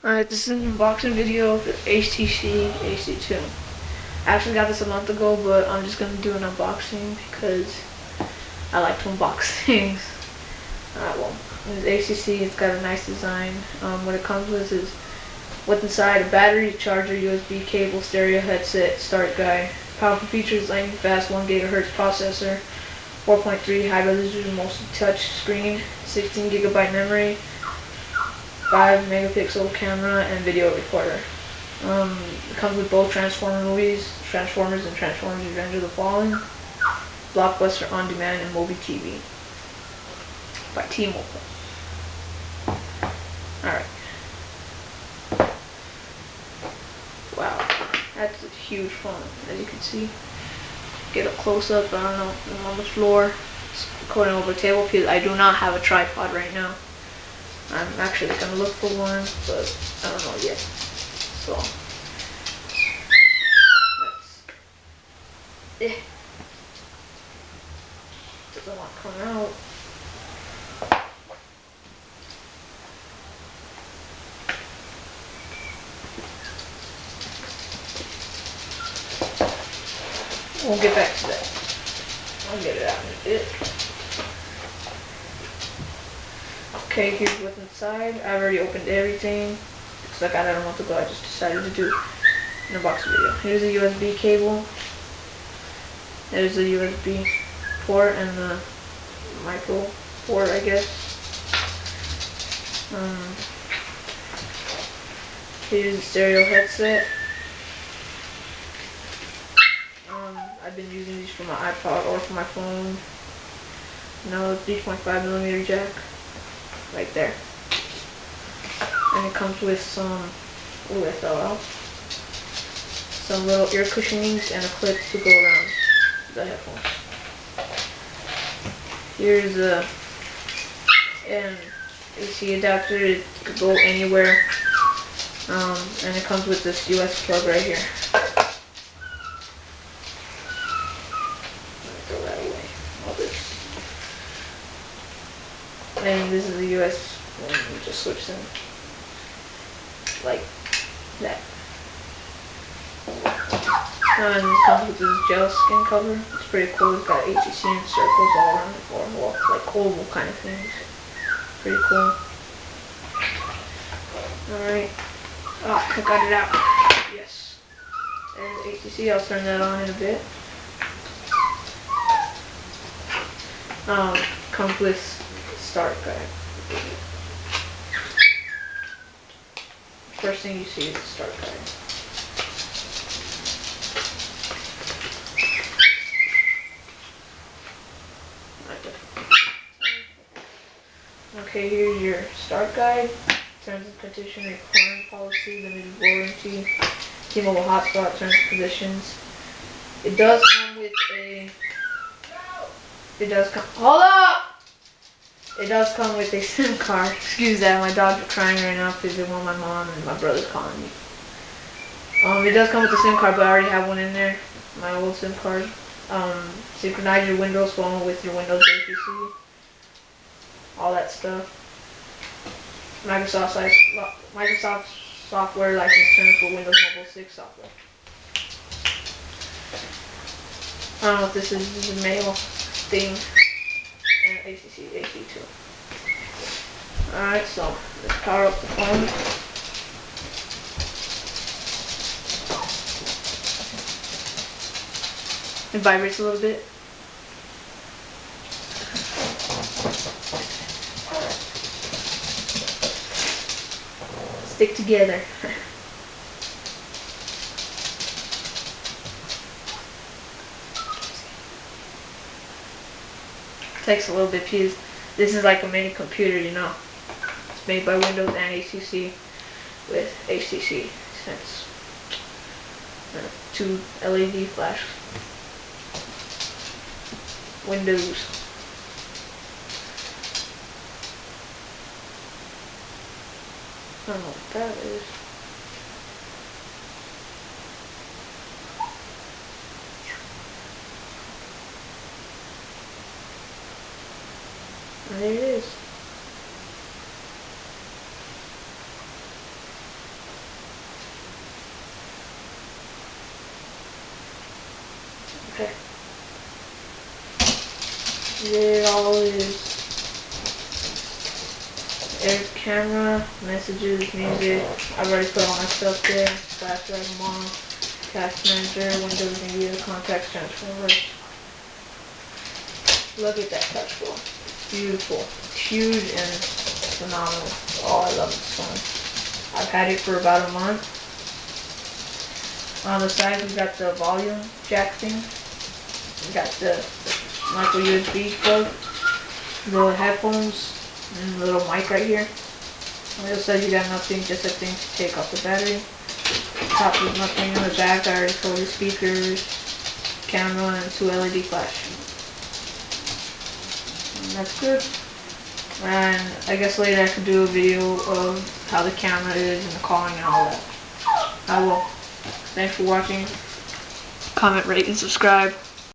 Alright, this is an unboxing video of the HTC HD2. I actually got this a month ago, but I'm just gonna do an unboxing because I like to unbox things. Alright, well, this HTC, it's got a nice design. What it comes with is what's inside: a battery, charger, USB cable, stereo headset, start guide. Powerful features: lightning fast 1 GHz processor, 4.3 high resolution multi-touch screen, 16 GB memory, 5 megapixel camera, and video recorder. It comes with both Transformer movies, Transformers and Transformers Revenge of the Fallen, Blockbuster On Demand, and Mobi TV by T-Mobile. Alright. Wow, that's a huge phone, as you can see. Get a close-up, I don't know, I'm on the floor, it's going over a table because I do not have a tripod right now. I'm actually gonna look for one, but I don't know yet. So that's doesn't want to come out. We'll get back to that. I'll get it out in a bit. Okay, here's what's inside. I already opened everything because I got it a month ago. I just decided to do an unboxing video. Here's a USB cable. There's a USB port and the micro port, I guess. Here's a stereo headset. I've been using these for my iPod or for my phone. No, 3.5mm jack right there. And it comes with some, ooh, I fell out. Some little ear cushionings and a clip to go around the headphones. Here's an AC adapter. It could go anywhere. And it comes with this US plug right here. Throw that away. All this. And this is the US one. It just slips in like that. And it comes with this gel skin cover. It's pretty cool. It's got HTC and circles all around it, or well, like oval kind of things. Pretty cool. Alright. Oh, I got it out. Yes. There's HTC. I'll turn that on in a bit. Comes with start guide. First thing you see is the start guide. Okay, here's your start guide. Terms and conditions, requirement policy, limited warranty, T-Mobile hotspot, terms and conditions. It does come with a. Hold up! It does come with a SIM card. Excuse that, my dogs are crying right now because they want my mom and my brother's calling me. It does come with a SIM card, but I already have one in there. My old SIM card. Synchronize your Windows phone with your Windows HTC. All that stuff. Microsoft software license terms for Windows Mobile 6 software. I don't know if this is a mail thing. And HTC HD2. Alright, so let's power up the phone. It vibrates a little bit. Stick together. Takes a little bit because this is like a mini computer, you know. It's made by Windows and HTC with HTC since 2 LED flash Windows. I don't know what that is. And there it is. Okay. There all is air camera, messages, music. I've already put all my stuff there. Flashlight, mom, task manager, Windows Media, contacts, transformers. Look at that touch phone. Beautiful. It's huge and phenomenal. Oh, I love this phone. I've had it for about a month. On the side, we got the volume jack thing. We got the micro USB plug, the headphones, and the little mic right here. On the other side, you got nothing, just a thing to take off the battery. Top is nothing. On the back, I already told you, speakers, camera, and 2 LED flash. And that's good. And I guess later I can do a video of how the camera is and the calling and all that. I will. Thanks for watching. Comment, rate, and subscribe.